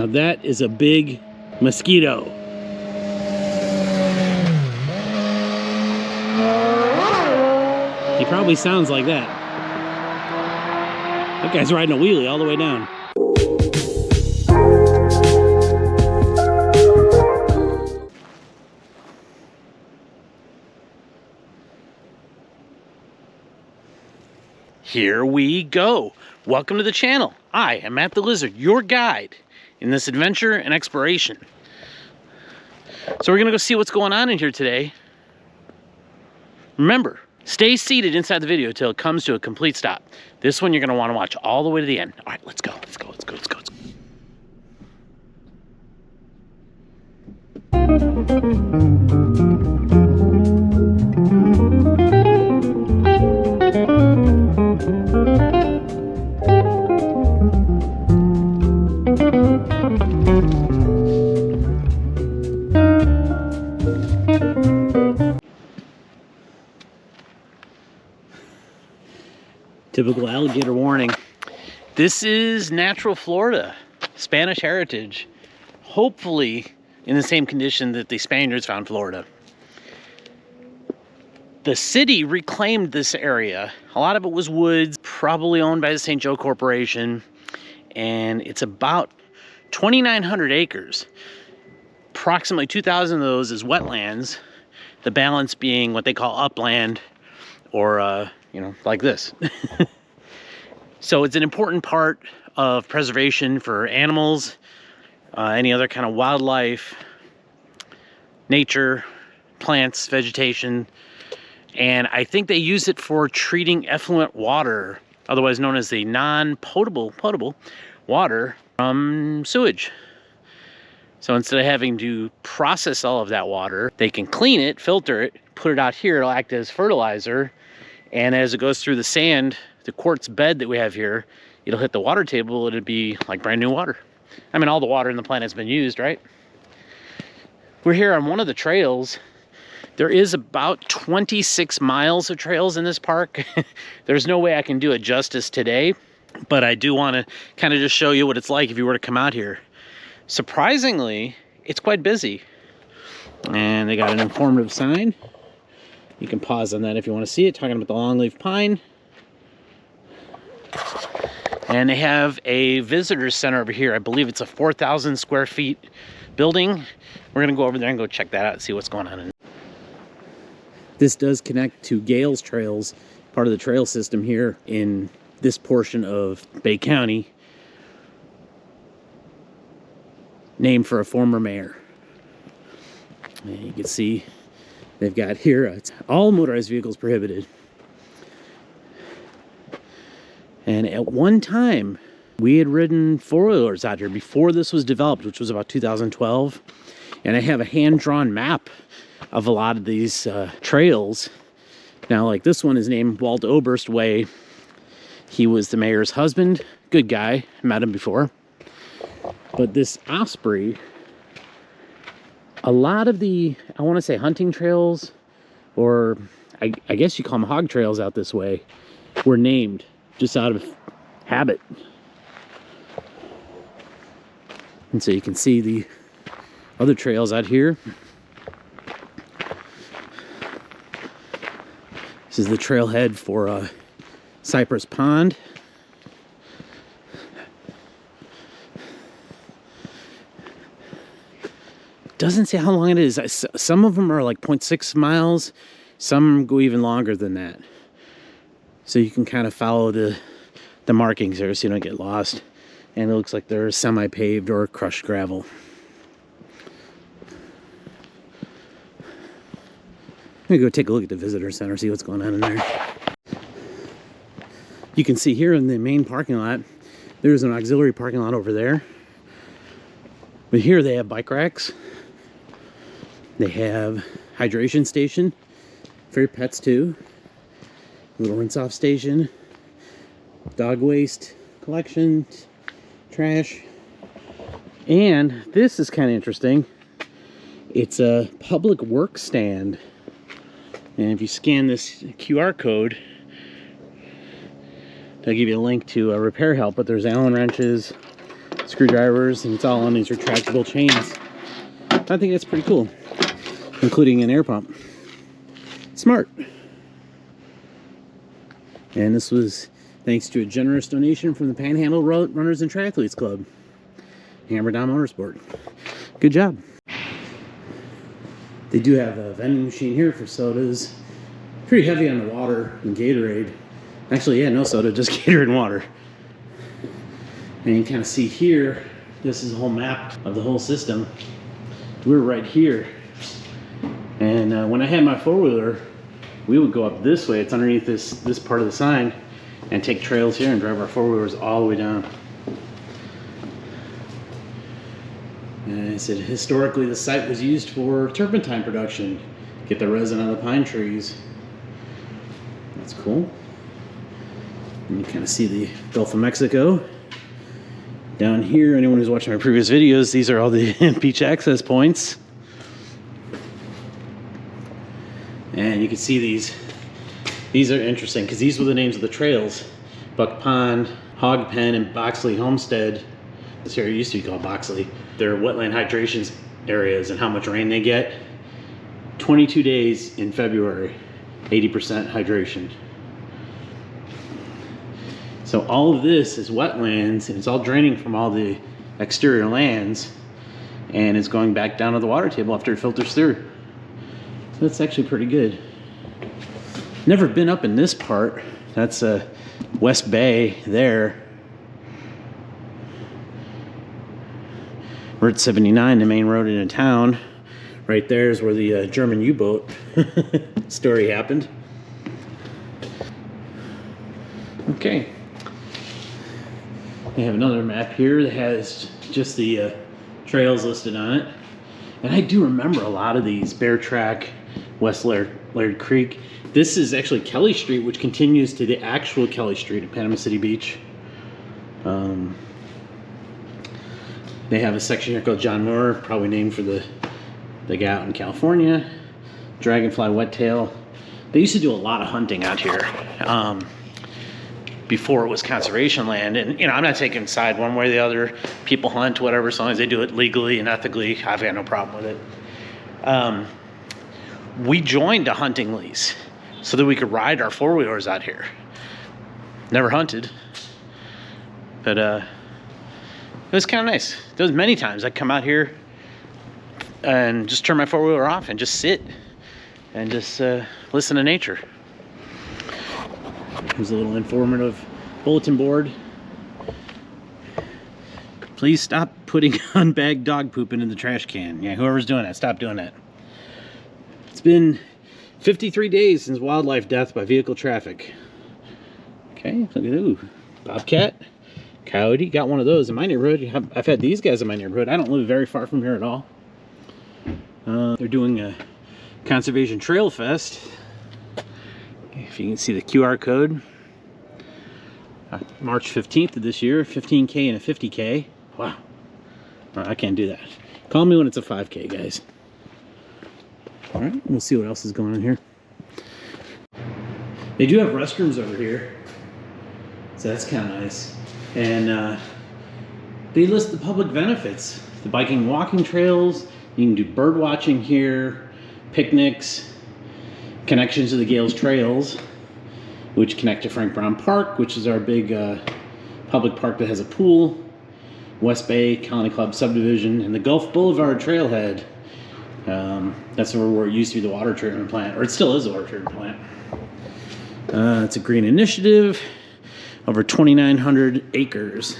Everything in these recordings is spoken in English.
Now that is a big mosquito. He probably sounds like that. That guy's riding a wheelie all the way down. Here we go. Welcome to the channel. I am Matt the Lizard, your guide in this adventure and exploration. So we're gonna go see what's going on in here today. Remember, stay seated inside the video until it comes to a complete stop. This one you're gonna wanna watch all the way to the end. All right, let's go, let's go, let's go, let's go. Typical alligator warning. This is natural Florida, Spanish heritage. Hopefully in the same condition that the Spaniards found Florida. The city reclaimed this area. A lot of it was woods, probably owned by the St. Joe Corporation. And it's about 2,900 acres. Approximately 2,000 of those is wetlands. The balance being what they call upland, or you know, like this. So it's an important part of preservation for animals, any other kind of wildlife, nature, plants, vegetation. And I think they use it for treating effluent water, otherwise known as the non-potable water from sewage. So instead of having to process all of that water, they can clean it, filter it, put it out here, it'll act as fertilizer. And as it goes through the sand, the quartz bed that we have here, it'll hit the water table, it'll be like brand new water. I mean, all the water in the planet's been used, right? We're here on one of the trails. There is about 26 miles of trails in this park. There's no way I can do it justice today, but I do want to kind of just show you what it's like if you were to come out here. Surprisingly, it's quite busy. And they got an informative sign. You can pause on that if you want to see it, talking about the longleaf pine. And they have a visitor center over here. I believe it's a 4,000 square feet building. We're gonna go over there and go check that out and see what's going on. This does connect to Gales Trails, part of the trail system here in this portion of Bay County, named for a former mayor. And you can see they've got here, it's all motorized vehicles prohibited. And at one time, we had ridden four-wheelers out here before this was developed, which was about 2012. And I have a hand-drawn map of a lot of these trails. Now, like this one is named Walt Oberst Way. He was the mayor's husband. Good guy, met him before. But this Osprey, a lot of the, I want to say hunting trails, or I guess you call them hog trails out this way, were named just out of habit. And so you can see the other trails out here. This is the trailhead for Cypress Pond. Doesn't say how long it is. Some of them are like 0.6 miles. Some go even longer than that. So you can kind of follow the markings there so you don't get lost. And it looks like they're semi-paved or crushed gravel. I'm gonna go take a look at the visitor center, see what's going on in there. You can see here in the main parking lot, there's an auxiliary parking lot over there. But here they have bike racks. They have hydration station for your pets too. Little rinse off station, dog waste collection, trash. And this is kind of interesting. It's a public work stand. And if you scan this QR code, they'll give you a link to a repair help, but there's Allen wrenches, screwdrivers, and it's all on these retractable chains. I think that's pretty cool, including an air pump. Smart. And this was thanks to a generous donation from the Panhandle Runners and Triathletes Club, Hammer Down Motorsport. Good job. They do have a vending machine here for sodas. Pretty heavy on the water and Gatorade. Actually, yeah, no soda, just Gatorade and water. And you can kind of see here, this is a whole map of the whole system. We're right here. And when I had my four-wheeler, we would go up this way. It's underneath this part of the sign, and take trails here and drive our four-wheelers all the way down. And it said historically the site was used for turpentine production. Get the resin out of the pine trees. That's cool. And you kind of see the Gulf of Mexico. Down here, anyone who's watching my previous videos, these are all the beach access points. And you can see these are interesting because these were the names of the trails. Buck Pond, Hog Pen, and Boxley Homestead. This area used to be called Boxley. They're wetland hydration areas and how much rain they get. 22 days in February, 80% hydration. So all of this is wetlands, and it's all draining from all the exterior lands, and it's going back down to the water table after it filters through. So that's actually pretty good. Never been up in this part. That's West Bay there. We're at 79, the main road into town. Right there is where the German U-boat story happened. Okay. We have another map here that has just the trails listed on it. And I do remember a lot of these. Bear Track, West Laird Creek. This is actually Kelly Street, which continues to the actual Kelly Street at Panama City Beach. They have a section here called John Moore, probably named for the guy out in California. Dragonfly Wettail. They used to do a lot of hunting out here before it was conservation land. And, you know, I'm not taking side one way or the other. People hunt, whatever, as long as they do it legally and ethically, I've got no problem with it. We joined a hunting lease so that we could ride our four-wheelers out here. Never hunted, but it was kind of nice. There was many times I'd come out here and just turn my four-wheeler off and just sit and just listen to nature. There's a little informative bulletin board. Please stop putting unbagged dog poop into the trash can. Yeah, whoever's doing that, stop doing that. It's been 53 days since wildlife death by vehicle traffic. Okay, look at, ooh, bobcat, coyote, got one of those in my neighborhood. I've had these guys in my neighborhood. I don't live very far from here at all. They're doing a Conservation Trail Fest. If you can see the QR code. March 15th of this year, 15K and a 50K. Wow. I can't do that. Call me when it's a 5K, guys. All right, we'll see what else is going on here. They do have restrooms over here, so that's kind of nice. And they list the public benefits. The biking and walking trails. You can do bird watching here, picnics, connections to the Gales Trails, which connect to Frank Brown Park, which is our big public park that has a pool, West Bay Colony Club subdivision, and the Gulf Boulevard Trailhead. That's where it used to be the water treatment plant, or it still is a water treatment plant. It's a green initiative, over 2,900 acres.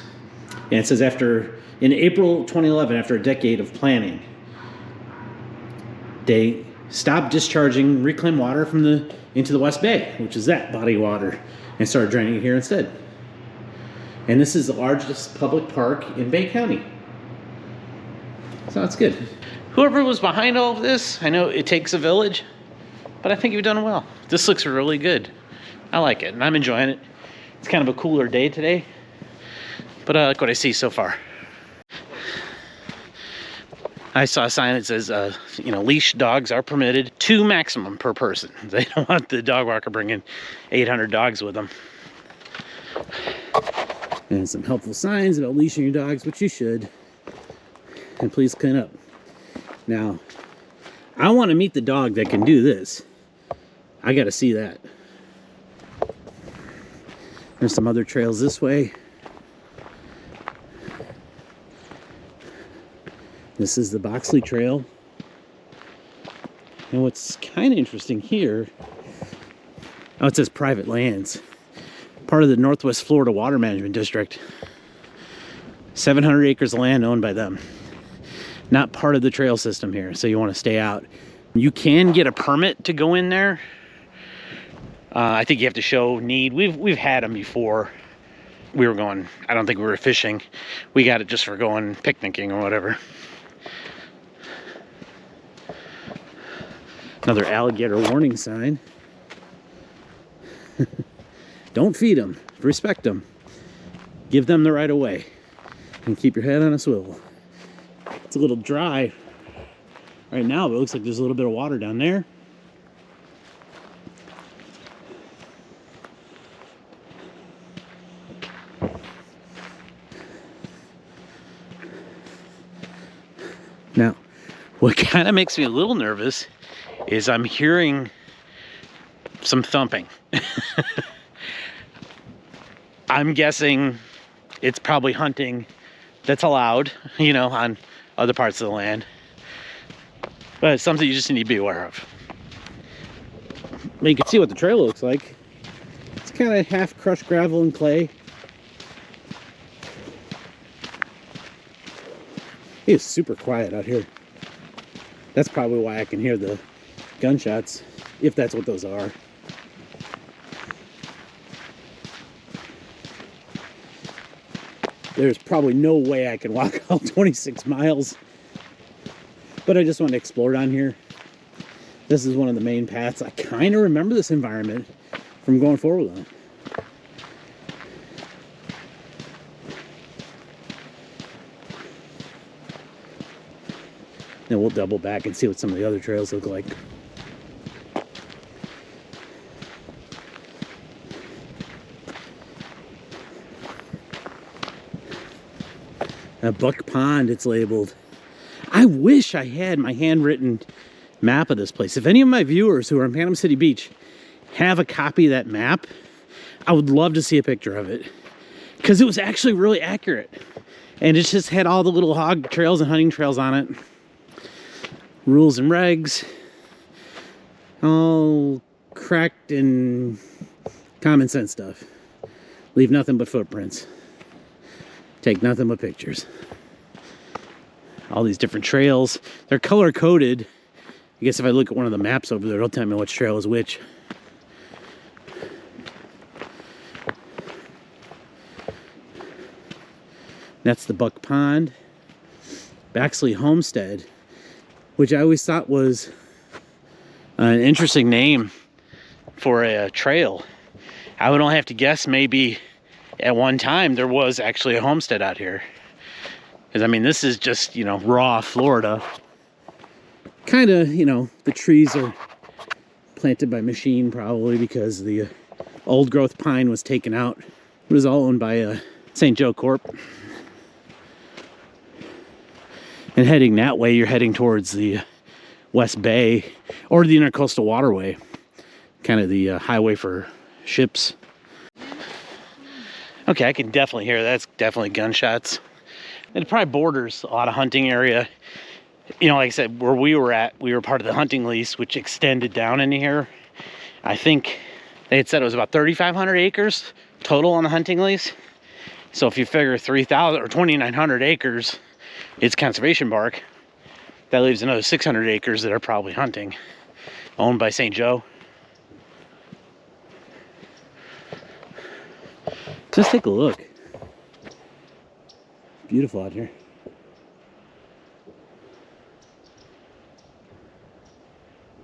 And it says in April 2011, after a decade of planning, they stopped discharging reclaimed water into the West Bay, which is that body of water, and started draining it here instead. And this is the largest public park in Bay County. So that's good. Whoever was behind all of this, I know it takes a village, but I think you've done well. This looks really good. I like it, and I'm enjoying it. It's kind of a cooler day today, but I like what I see so far. I saw a sign that says, leash dogs are permitted, 2 maximum per person. They don't want the dog walker bringing 800 dogs with them. And some helpful signs about leashing your dogs, which you should. And please clean up. Now, I want to meet the dog that can do this. I got to see that. There's some other trails this way. This is the Boxley Trail. And what's kind of interesting here, oh, it says private lands. Part of the Northwest Florida Water Management District. 700 acres of land owned by them. Not part of the trail system here, so you want to stay out. You can get a permit to go in there. I think you have to show need. We've had them before. We were going, I don't think we were fishing. We got it just for going picnicking or whatever. Another alligator warning sign. Don't feed them. Respect them. Give them the right of way. And keep your head on a swivel. It's a little dry right now, but it looks like there's a little bit of water down there. Now, what kind of makes me a little nervous is I'm hearing some thumping. I'm guessing it's probably hunting that's allowed, you know, on other parts of the land. But it's something you just need to be aware of. You can see what the trail looks like. It's kind of half crushed gravel and clay. It is super quiet out here. That's probably why I can hear the gunshots, if that's what those are. There's probably no way I can walk all 26 miles. But I just want to explore down here. This is one of the main paths. I kind of remember this environment from going forward on it. Then we'll double back and see what some of the other trails look like. A Buck Pond, it's labeled. I wish I had my handwritten map of this place. If any of my viewers who are in Panama City Beach have a copy of that map, I would love to see a picture of it. Because it was actually really accurate. And it just had all the little hog trails and hunting trails on it. Rules and regs. All cracked and common sense stuff. Leave nothing but footprints. Take nothing but pictures. All these different trails. They're color coded. I guess if I look at one of the maps over there, it'll tell me which trail is which. That's the Buck Pond. Baxley Homestead, which I always thought was an interesting name for a trail. I would only have to guess maybe at one time there was actually a homestead out here. Because I mean, this is just, you know, raw Florida. Kind of, you know, the trees are planted by machine probably because the old growth pine was taken out. It was all owned by St. Joe Corp. And heading that way, you're heading towards the West Bay or the Intercoastal Waterway. Kind of the highway for ships. Okay, I can definitely hear that's definitely gunshots. It probably borders a lot of hunting area. You know, like I said, where we were at, we were part of the hunting lease, which extended down into here. I think they had said it was about 3,500 acres total on the hunting lease. So if you figure 3,000 or 2,900 acres, it's conservation park. That leaves another 600 acres that are probably hunting, owned by St. Joe. Just take a look. Beautiful out here.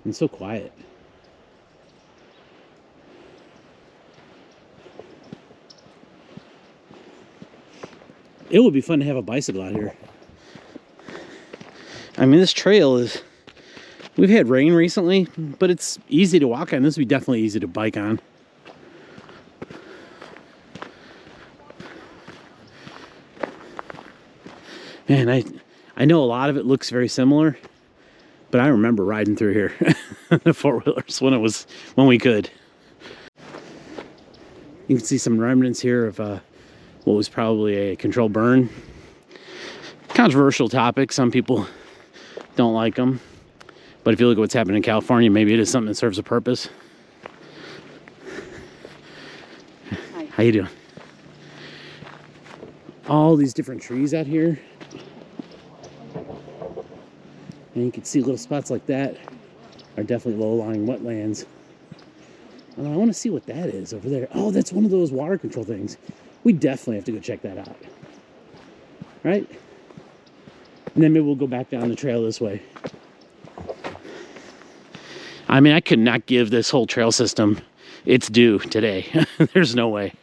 And so quiet. It would be fun to have a bicycle out here. I mean, this trail is, we've had rain recently, but it's easy to walk on. This would be definitely easy to bike on. Man, I know a lot of it looks very similar, but I remember riding through here, the four-wheelers, when we could. You can see some remnants here of what was probably a controlled burn. Controversial topic. Some people don't like them. But if you look at what's happening in California, maybe it is something that serves a purpose. Hi. How you doing? All these different trees out here. And you can see little spots like that are definitely low-lying wetlands. And I want to see what that is over there. Oh, that's one of those water control things. We definitely have to go check that out. Right? And then maybe we'll go back down the trail this way. I mean, I could not give this whole trail system its due today. There's no way.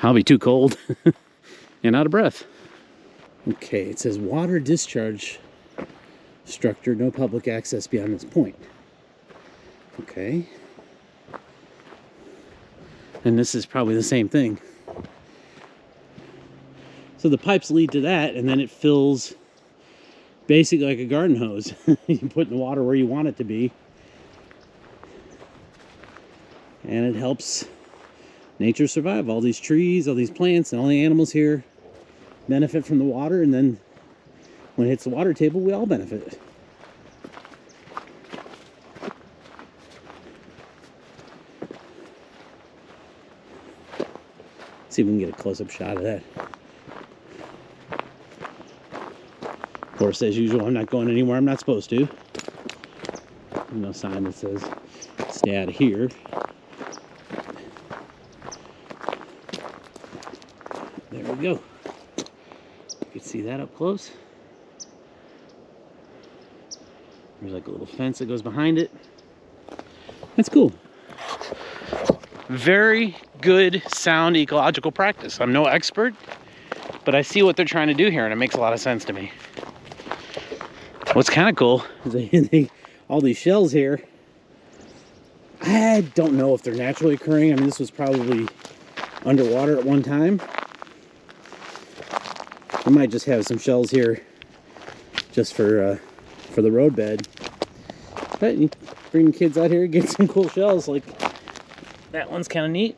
I'll be too cold and out of breath. Okay, it says water discharge structure, no public access beyond this point. Okay. And this is probably the same thing. So the pipes lead to that, and then it fills basically like a garden hose. You put the water where you want it to be. And it helps nature survive. All these trees, all these plants, and all the animals here benefit from the water, and then when it hits the water table, we all benefit. See if we can get a close-up shot of that. Of course, as usual, I'm not going anywhere I'm not supposed to. No sign that says stay out of here. There we go. You can see that up close. There's like a little fence that goes behind it. That's cool. Very good sound ecological practice. I'm no expert, but I see what they're trying to do here, and it makes a lot of sense to me. What's kind of cool is all these shells here. I don't know if they're naturally occurring. I mean, this was probably underwater at one time. We might just have some shells here just for the roadbed. But you bring kids out here, get some cool shells. Like that one's kind of neat.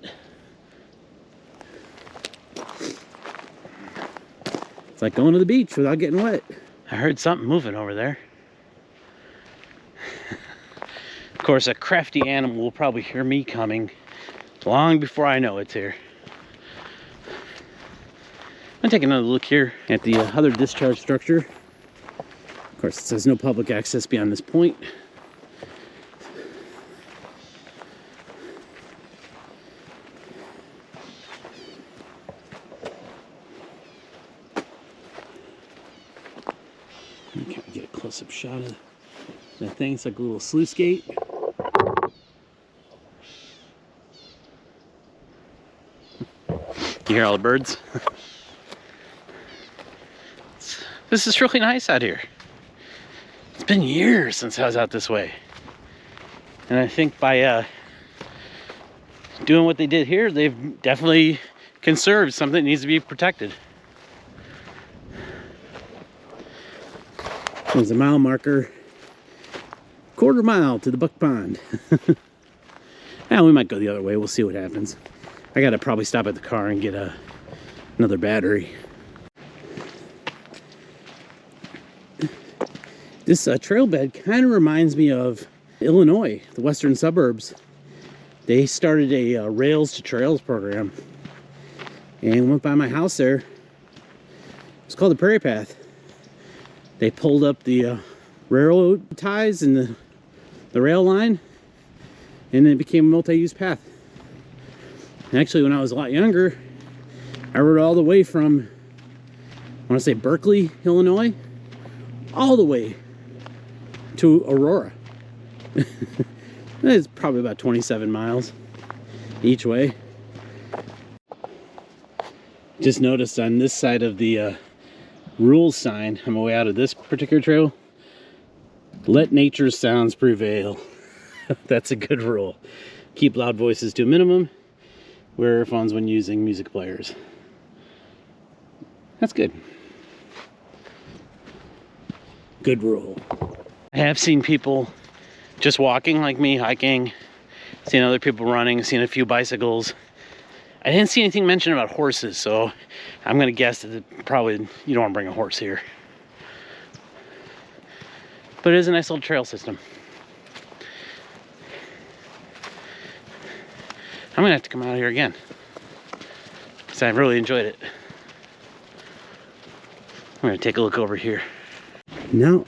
It's like going to the beach without getting wet. I heard something moving over there. Of course, a crafty animal will probably hear me coming long before I know it's here. I'm taking another look here at the other discharge structure. Of course, it says no public access beyond this point. Okay, get a close-up shot of that thing. It's like a little sluice gate. You hear all the birds? This is really nice out here. It's been years since I was out this way. And I think by doing what they did here, they've definitely conserved something that needs to be protected. There's a mile marker. Quarter mile to the Buck Pond. Now we might go the other way. We'll see what happens. I gotta probably stop at the car and get another battery. This trail bed kind of reminds me of Illinois, the western suburbs. They started a Rails to Trails program and went by my house there. It's called the Prairie Path. They pulled up the railroad ties and the rail line, and it became a multi-use path. And actually, when I was a lot younger, I rode all the way from, I want to say Berkeley, Illinois, all the way to Aurora. It's probably about 27 miles each way. Just noticed on this side of the rules sign on my way out of this particular trail, let nature's sounds prevail. That's a good rule. Keep loud voices to a minimum. Wear earphones when using music players. That's good. good rule. I have seen people just walking like me, hiking, seen other people running, seen a few bicycles. I didn't see anything mentioned about horses, so I'm gonna guess that probably you don't want to bring a horse here. But it is a nice little trail system. I'm gonna have to come out here again because I really enjoyed it. I'm gonna take a look over here. Now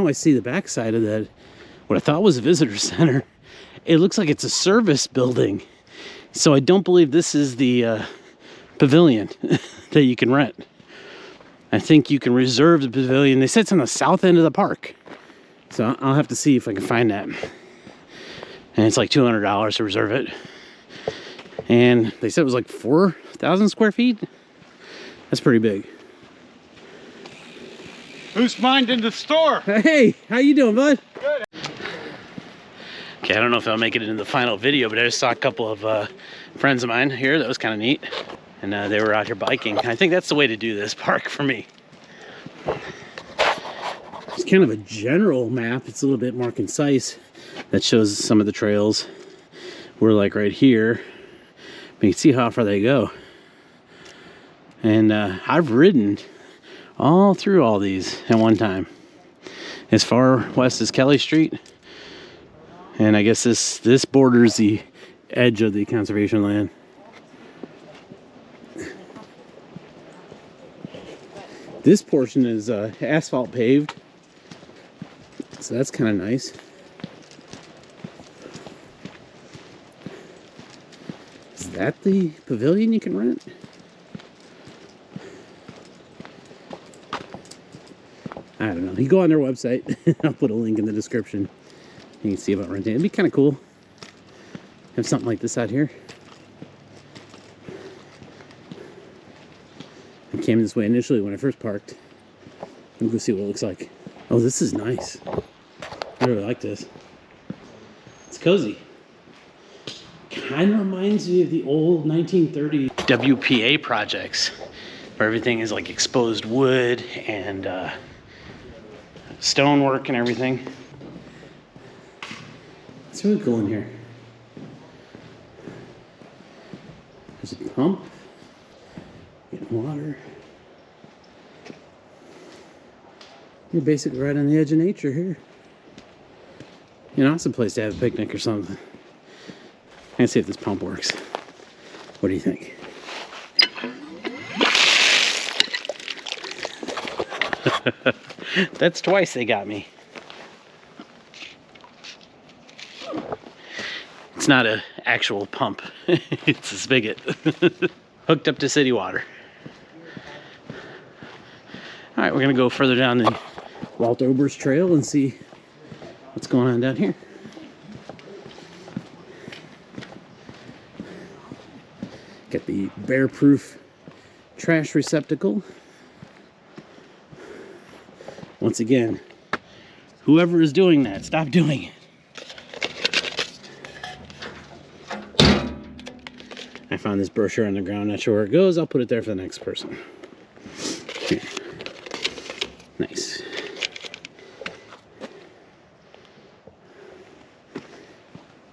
I see the backside of that, what I thought was a visitor center. It looks like it's a service building. So I don't believe this is the pavilion that you can rent. I think you can reserve the pavilion. They said it's on the south end of the park. So I'll have to see if I can find that. And it's like $200 to reserve it. And they said it was like 4,000 square feet. That's pretty big. Who's minding the store? Hey, how you doing, bud? Good. Okay, I don't know if I'll make it into the final video, but I just saw a couple of friends of mine here. That was kind of neat. And they were out here biking. I think that's the way to do this park for me. It's kind of a general map. It's a little bit more concise. That shows some of the trails. We're like right here. But you can see how far they go. And I've ridden all through all these at one time. As far west as Kelly Street. And I guess this borders the edge of the conservation land. This portion is asphalt paved. So that's kind of nice. Is that the pavilion you can rent? I don't know. You go on their website. I'll put a link in the description. You can see about renting. It'd be kind of cool. Have something like this out here. I came this way initially when I first parked. Let me go see what it looks like. Oh, this is nice. I really like this. It's cozy. Kind of reminds me of the old 1930s WPA projects, where everything is like exposed wood and stonework and everything. It's really cool in here. There's a pump. Getting water. You're basically right on the edge of nature here. You know, it's a place to have a picnic or something. Let's see if this pump works. What do you think? That's twice they got me. It's not an actual pump. It's a spigot. Hooked up to city water. All right, we're gonna go further down the Walt Oberst Trail and see what's going on down here. Got the bear-proof trash receptacle. Once again, whoever is doing that, stop doing it. I found this brochure on the ground, not sure where it goes. I'll put it there for the next person. Here. Nice.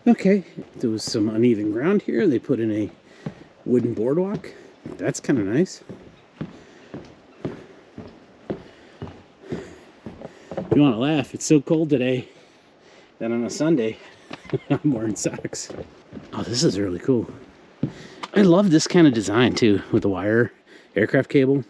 Okay, there was some uneven ground here. They put in a wooden boardwalk. That's kind of nice. If you want to laugh, it's so cold today that on a Sunday I'm wearing socks. Oh, this is really cool. I love this kind of design too, with the wire aircraft cable.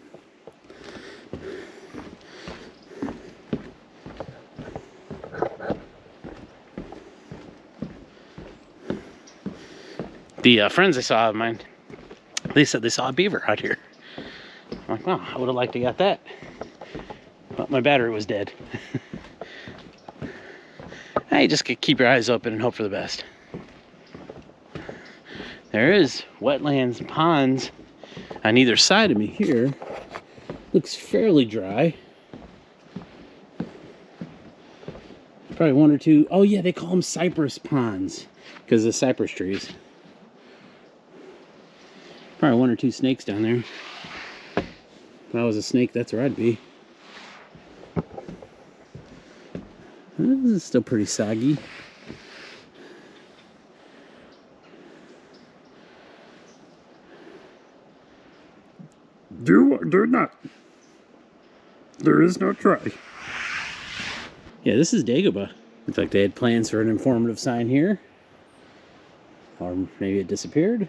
The friends I saw of mine, they said they saw a beaver out here. I'm like, wow, I would have liked to get that. But my battery was dead. Hey, just keep your eyes open and hope for the best. There is wetlands and ponds on either side of me here. Looks fairly dry. Probably one or two. Oh yeah, they call them cypress ponds because of the cypress trees. Probably one or two snakes down there. If I was a snake, that's where I'd be. This is still pretty soggy. Do not. There is no try. Yeah, this is Dagobah. Looks like they had plans for an informative sign here. Or maybe it disappeared.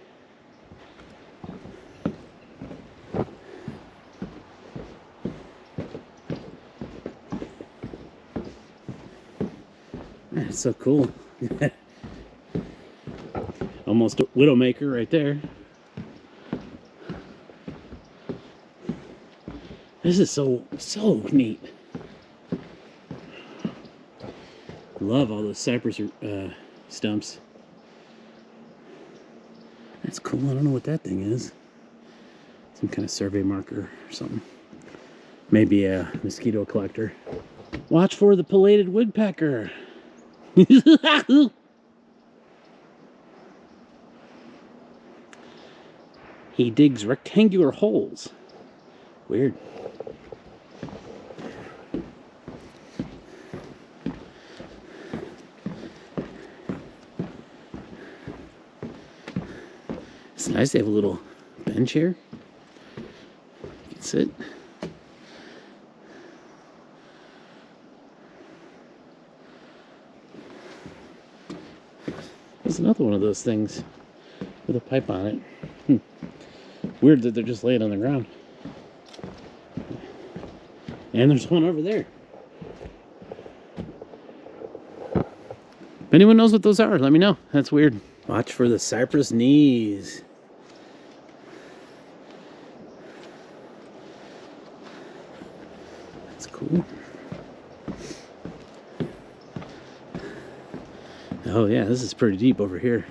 Man, it's so cool. Almost a Widowmaker right there. This is so neat. Love all those cypress stumps. That's cool. I don't know what that thing is. Some kind of survey marker or something. Maybe a mosquito collector. Watch for the pileated woodpecker. He digs rectangular holes. Weird. It's nice to have a little bench here. You can sit. There's another one of those things with a pipe on it. Weird that they're just laying on the ground. And there's one over there. If anyone knows what those are, let me know. That's weird. Watch for the cypress knees. That's cool. Oh yeah, this is pretty deep over here.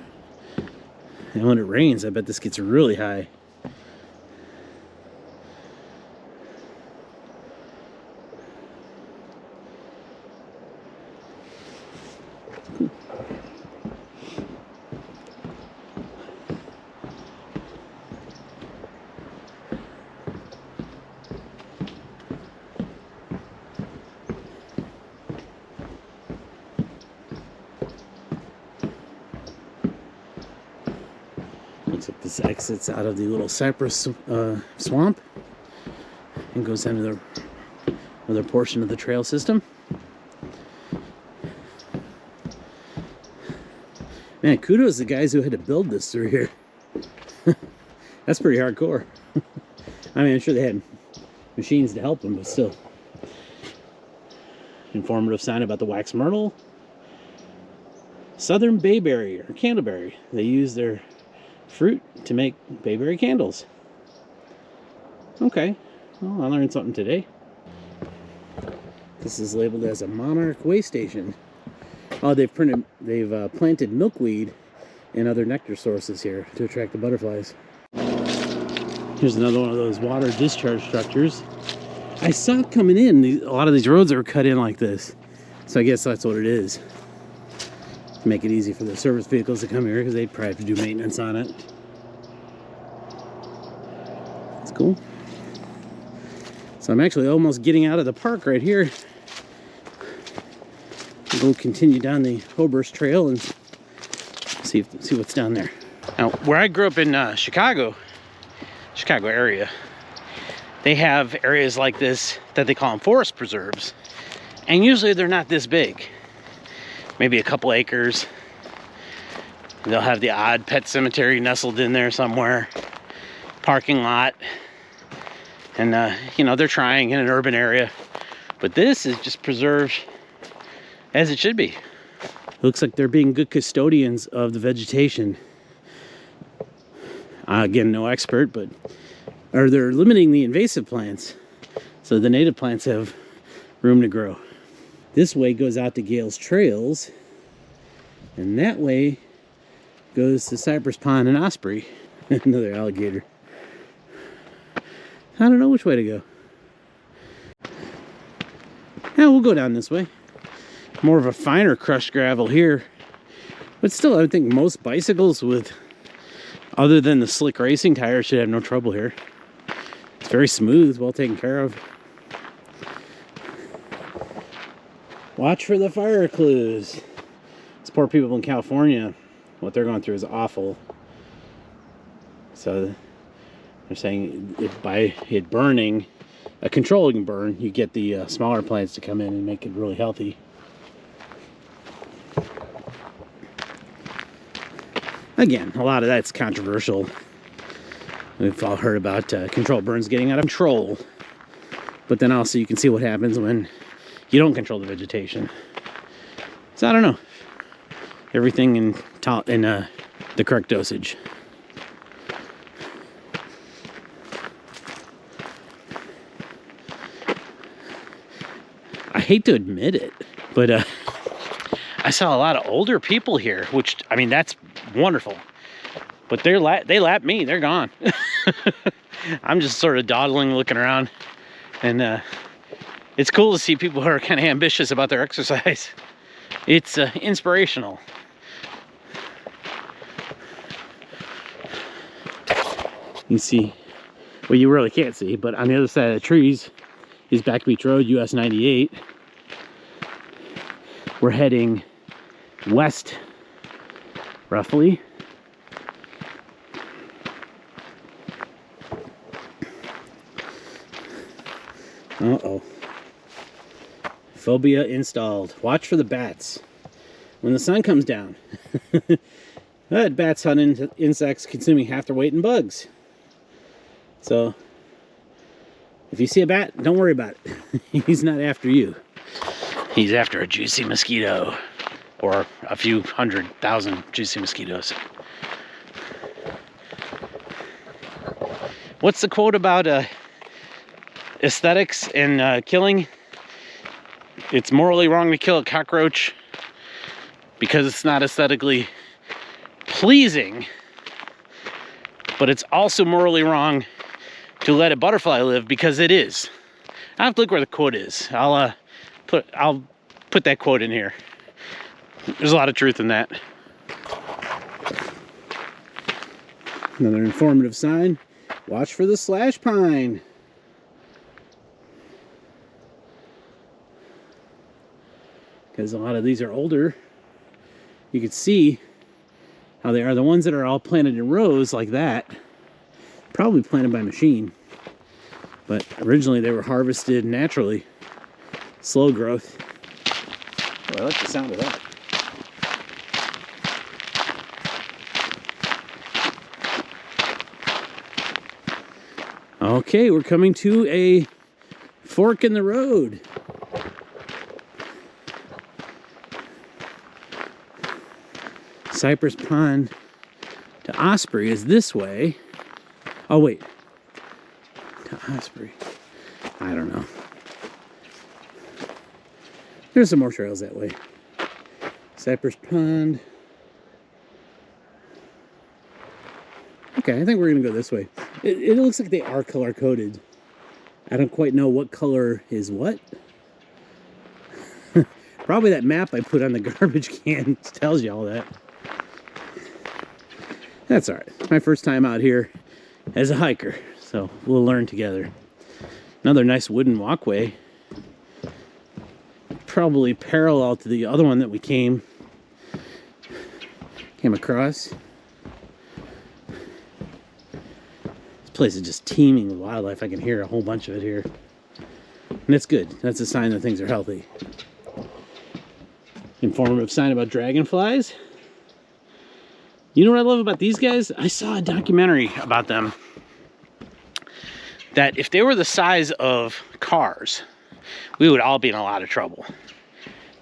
And when it rains, I bet this gets really high. Looks like this exits out of the little cypress swamp and goes into the other portion of the trail system. Man, kudos to the guys who had to build this through here. That's pretty hardcore. I mean, I'm sure they had machines to help them, but still. Informative sign about the wax myrtle. Southern bayberry or candleberry. They use their fruit to make bayberry candles. Okay, well, I learned something today. This is labeled as a monarch way station. Oh, they've planted milkweed and other nectar sources here to attract the butterflies. Here's another one of those water discharge structures. I saw it coming in. A lot of these roads are cut in like this, so I guess that's what it is. To make it easy for the service vehicles to come here, because they'd probably have to do maintenance on it. That's cool. So I'm actually almost getting out of the park right here. We'll continue down the Hobarst Trail and see what's down there. Now, where I grew up in Chicago area, they have areas like this that they call them forest preserves, and usually they're not this big. Maybe a couple acres. They'll have the odd pet cemetery nestled in there somewhere, parking lot, and you know, they're trying in an urban area, but this is just preserved as it should be. Looks like they're being good custodians of the vegetation. Again, no expert, but they're limiting the invasive plants so the native plants have room to grow. This way goes out to Gales Trails, and that way goes to Cypress Pond and Osprey. Another alligator. I don't know which way to go. Yeah, we'll go down this way. More of a finer crushed gravel here, but still, I would think most bicycles with, other than the slick racing tires, should have no trouble here. It's very smooth, well taken care of. Watch for the fire clues. These poor people in California, what they're going through is awful. So they're saying by it burning, a controlling burn, you get the smaller plants to come in and make it really healthy. Again, a lot of that's controversial. We've all heard about controlled burns getting out of control. But then also you can see what happens when you don't control the vegetation. So I don't know. Everything in the correct dosage. I hate to admit it, but I saw a lot of older people here, which, I mean, that's wonderful. But they lap me, they're gone. I'm just sort of dawdling, looking around. And it's cool to see people who are kind of ambitious about their exercise. It's inspirational. You can see, well, you really can't see, but on the other side of the trees is Back Beach Road, US 98. We're heading west, roughly. Uh-oh. Phobia installed. Watch for the bats when the sun comes down. Bats hunt insects, consuming half their weight in bugs. So, if you see a bat, don't worry about it. He's not after you. He's after a juicy mosquito. Or a few 100,000 juicy mosquitoes. What's the quote about aesthetics and killing? It's morally wrong to kill a cockroach because it's not aesthetically pleasing, but it's also morally wrong to let a butterfly live because it is. I have to look where the quote is. I'll put that quote in here. There's a lot of truth in that. Another informative sign. Watch for the slash pine. Because a lot of these are older. You can see how they are. The ones that are all planted in rows like that, probably planted by machine. But originally they were harvested naturally. Slow growth. Oh, I like the sound of that. Okay, we're coming to a fork in the road. Cypress Pond to Osprey is this way. Oh, wait. To Osprey. I don't know. There's some more trails that way. Cypress Pond. Okay, I think we're gonna go this way. It looks like they are color coded. I don't quite know what color is what. Probably that map I put on the garbage can tells you all that. That's all right. My first time out here as a hiker, so we'll learn together. Another nice wooden walkway. Probably parallel to the other one that we came across. This place is just teeming with wildlife. I can hear a whole bunch of it here. And that's good. That's a sign that things are healthy. Informative sign about dragonflies. You know what I love about these guys? I saw a documentary about them. That if they were the size of cars, we would all be in a lot of trouble.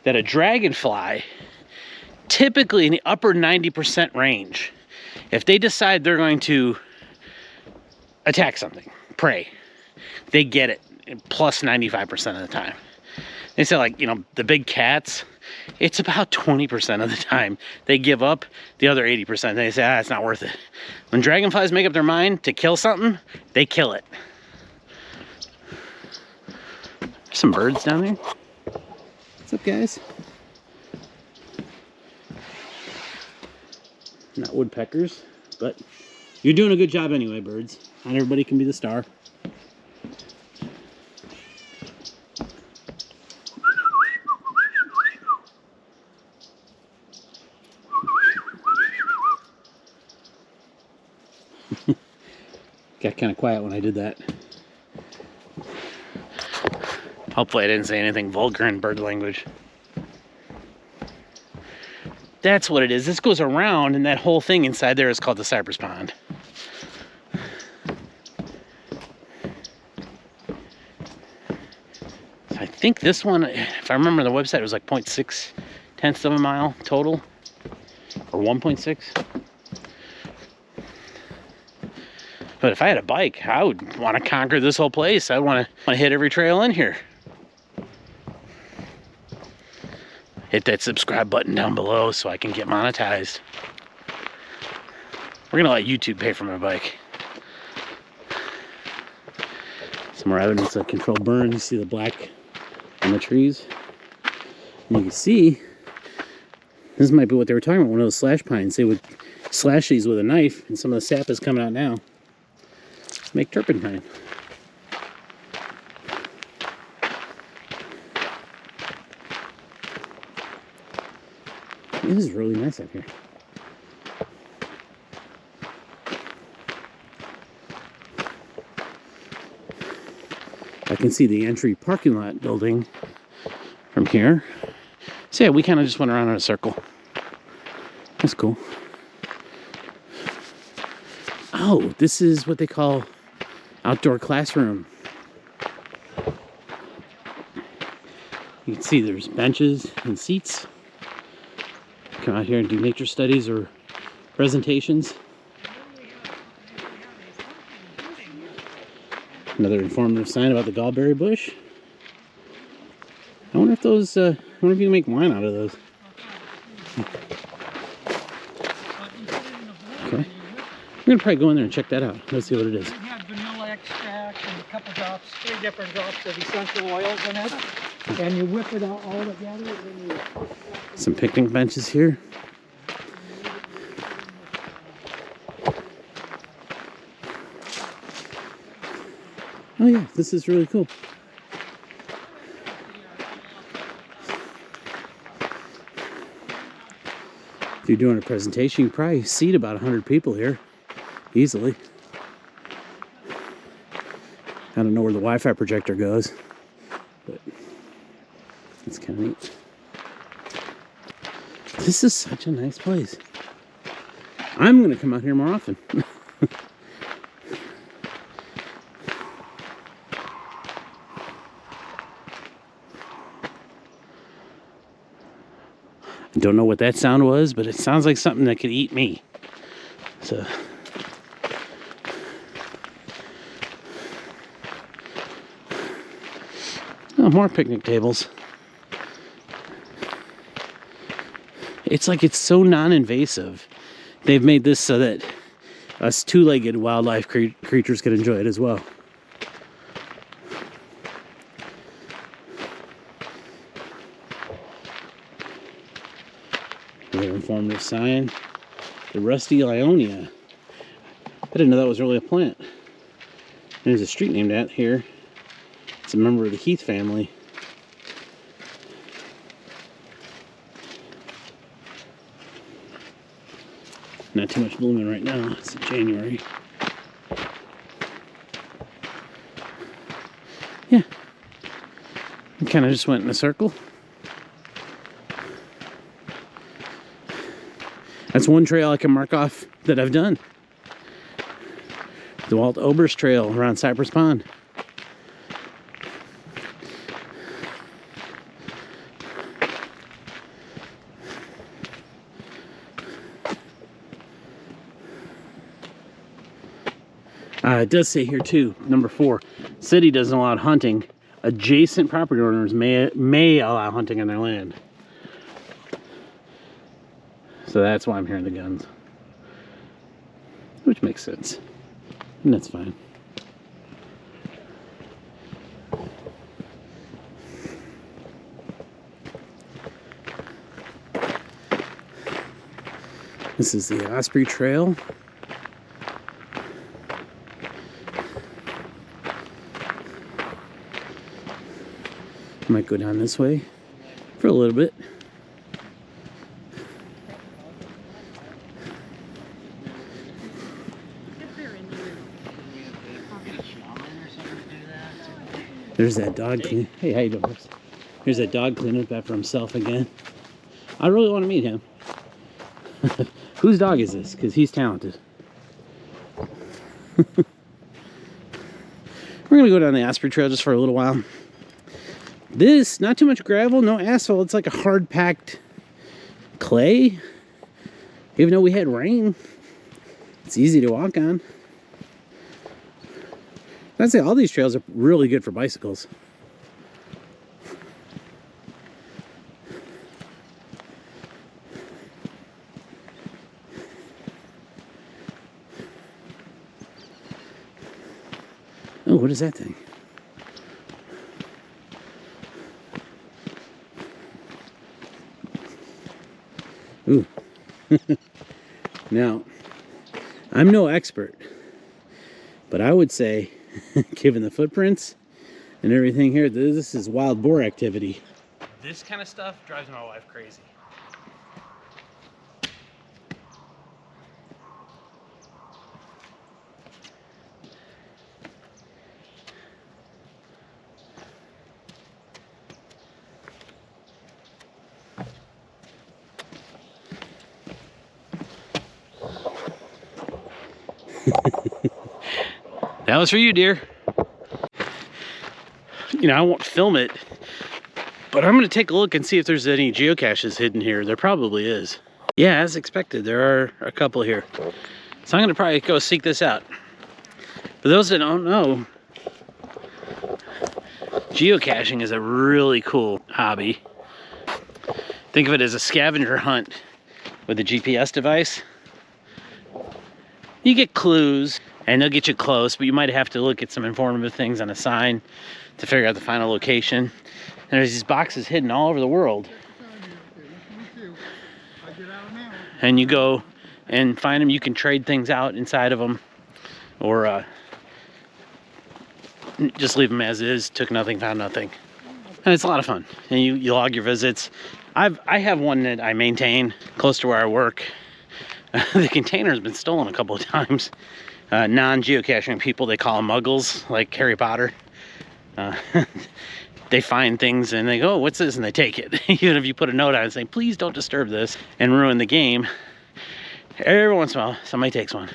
That a dragonfly, typically in the upper 90% range, if they decide they're going to attack something, prey, they get it plus 95% of the time. They say, like, you know, the big cats, it's about 20% of the time they give up. The other 80% they say, it's not worth it. When dragonflies make up their mind to kill something, they kill it. There's some birds down there. What's up, guys? Not woodpeckers, but you're doing a good job anyway, birds. Not everybody can be the star. Got kind of quiet when I did that. Hopefully I didn't say anything vulgar in bird language. That's what it is. This goes around, and that whole thing inside there is called the cypress pond. I think this one, if I remember the website, it was like 0.6 of a mile total, or 1.6. But if I had a bike, I would want to conquer this whole place. I want to hit every trail in here. Hit that subscribe button down below so I can get monetized. We're gonna let YouTube pay for my bike. Some more evidence of controlled burn. You see the black on the trees. And you can see, this might be what they were talking about, one of those slash pines. They would slash these with a knife, and some of the sap is coming out now. Make turpentine. This is really nice up here. I can see the entry parking lot building from here. So yeah, we kind of just went around in a circle. That's cool. Oh, this is what they call outdoor classroom. You can see there's benches and seats. Come out here and do nature studies or presentations. Another informative sign about the gallberry bush. I wonder if those, I wonder if you can make wine out of those. Okay. I'm gonna probably go in there and check that out. Let's see what it is. We have vanilla extract and a couple drops, 3 different drops of essential oils in it. And you whip it out all together. And then you... Some picnic benches here. Oh yeah, this is really cool. If you're doing a presentation, you probably seat about 100 people here, easily. I don't know where the Wi-Fi projector goes, but it's kind of neat. This is such a nice place. I'm gonna come out here more often. I don't know what that sound was, but it sounds like something that could eat me. So oh, more picnic tables. It's like it's so non-invasive. They've made this so that us two-legged wildlife creatures can enjoy it as well. Another informative sign. The rusty Ionia. I didn't know that was really a plant. There's a street named that here. It's a member of the Heath family. Not too much blooming right now. It's January. Yeah. We kind of just went in a circle. That's one trail I can mark off that I've done. The Walt Oberst Trail around Cypress Pond. It does say here too, number 4, city doesn't allow hunting. Adjacent property owners may allow hunting on their land. So that's why I'm hearing the guns. Which makes sense. And that's fine. This is the Osprey Trail. Might go down this way for a little bit. There's that dog clean. Hey, how you doing, Brooks? Here's that dog cleaning up after himself again. I really want to meet him. Whose dog is this? Because he's talented. We're going to go down the Asprey Trail just for a little while. This, not too much gravel, no asphalt. It's like a hard-packed clay. Even though we had rain, it's easy to walk on. I'd say all these trails are really good for bicycles. Oh, what is that thing? Ooh. Now, I'm no expert, but I would say, given the footprints and everything here, this is wild boar activity. This kind of stuff drives my wife crazy. That was for you, dear. You know, I won't film it, but I'm going to take a look and see if there's any geocaches hidden here. There probably is. Yeah, as expected, there are a couple here. So I'm going to probably go seek this out. For those that don't know, geocaching is a really cool hobby. Think of it as a scavenger hunt with a GPS device. You get clues, and they'll get you close, but you might have to look at some informative things on a sign to figure out the final location. And there's these boxes hidden all over the world. And you go and find them. You can trade things out inside of them, or just leave them as is. Took nothing, found nothing. And it's a lot of fun. And you log your visits. I have one that I maintain close to where I work. The container's been stolen a couple of times. Non-geocaching people, they call them muggles, like Harry Potter. They find things and they go, oh, what's this? And they take it. Even if you put a note on it saying, please don't disturb this and ruin the game. Every once in a while, somebody takes one.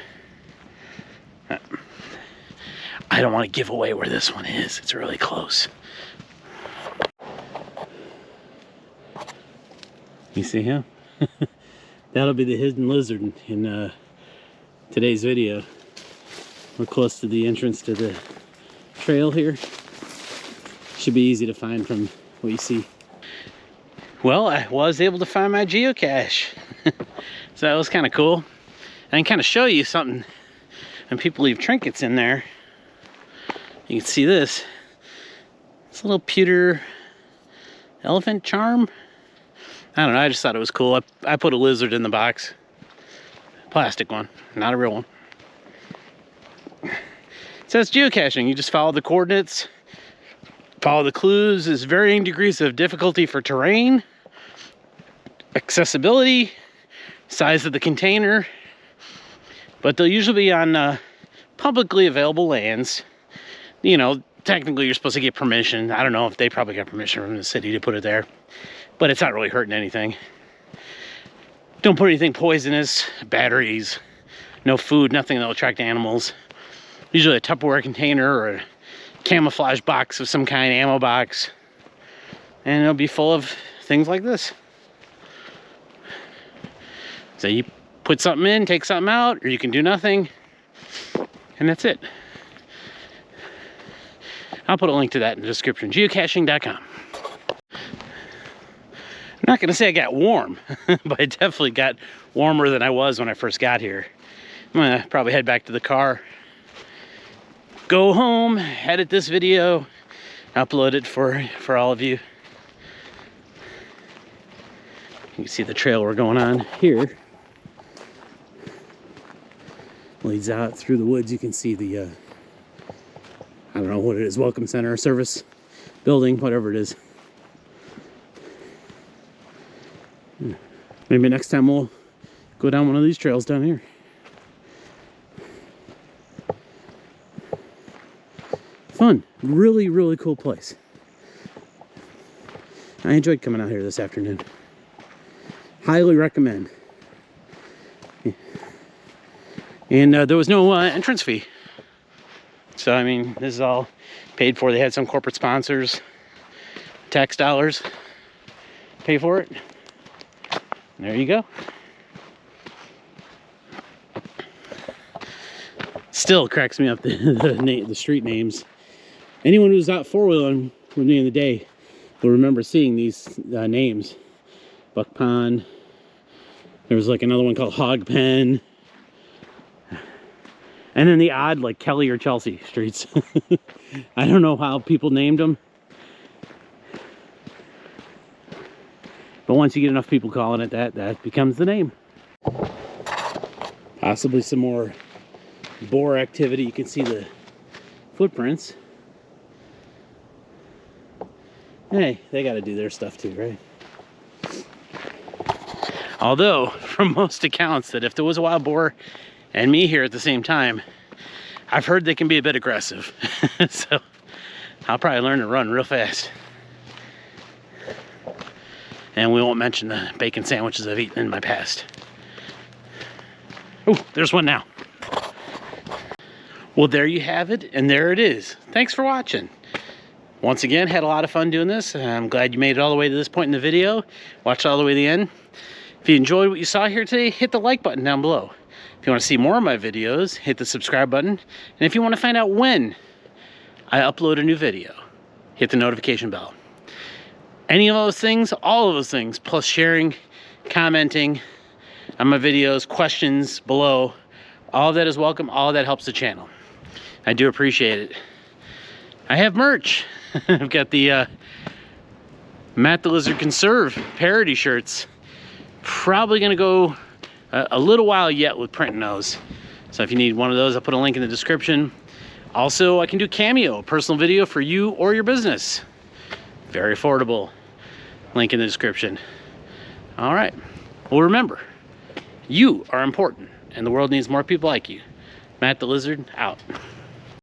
I don't want to give away where this one is. It's really close. You see him? That'll be the hidden lizard in today's video. We're close to the entrance to the trail here. Should be easy to find from what you see. Well, I was able to find my geocache. So that was kind of cool. I can kind of show you something. When people leave trinkets in there, you can see this. It's a little pewter elephant charm. I don't know, I just thought it was cool. I put a lizard in the box. Plastic one, not a real one. It says geocaching. You just follow the coordinates, follow the clues. There's varying degrees of difficulty for terrain, accessibility, size of the container. But they'll usually be on publicly available lands. You know, technically you're supposed to get permission. I don't know if they probably got permission from the city to put it there. But it's not really hurting anything. Don't put anything poisonous, batteries, no food, nothing that'll attract animals. Usually a Tupperware container or a camouflage box of some kind, ammo box. And it'll be full of things like this. So you put something in, take something out, or you can do nothing. And that's it. I'll put a link to that in the description, geocaching.com. I'm not gonna say I got warm, but I definitely got warmer than I was when I first got here. I'm gonna probably head back to the car, go home, edit this video, upload it for all of you. You can see the trail we're going on here. Leads out through the woods. You can see the, I don't know what it is, welcome center, service building, whatever it is. Maybe next time we'll go down one of these trails down here. Fun. fun. Really, really cool place. I enjoyed coming out here this afternoon. Highly recommend. And there was no entrance fee. So, I mean, this is all paid for. They had some corporate sponsors, tax dollars, pay for it. There you go. Still cracks me up, the street names. Anyone who's out four-wheeling with me in the day will remember seeing these names. Buck Pond. There was like another one called Hog Pen. And then the odd, like Kelly or Chelsea streets. I don't know how people named them. But once you get enough people calling it that, that becomes the name. Possibly some more boar activity. You can see the footprints. Hey, they got to do their stuff too, right? Although, from most accounts, that if there was a wild boar and me here at the same time, I've heard they can be a bit aggressive. So I'll probably learn to run real fast. And we won't mention the bacon sandwiches I've eaten in my past. Oh, there's one now. Well, there you have it, and there it is. Thanks for watching. Once again, had a lot of fun doing this. I'm glad you made it all the way to this point in the video. Watched all the way to the end. If you enjoyed what you saw here today, hit the like button down below. If you want to see more of my videos, hit the subscribe button. And if you want to find out when I upload a new video, hit the notification bell. Any of those things, all of those things, plus sharing, commenting on my videos, questions below, all of that is welcome. All of that helps the channel. I do appreciate it. I have merch. I've got the Matt the Lizard Conserve parody shirts. Probably gonna go a little while yet with printing those. So if you need one of those, I'll put a link in the description. Also, I can do Cameo, a personal video for you or your business. Very affordable. Link in the description. All right. Well, remember, you are important, and the world needs more people like you. Matt the Lizard, out.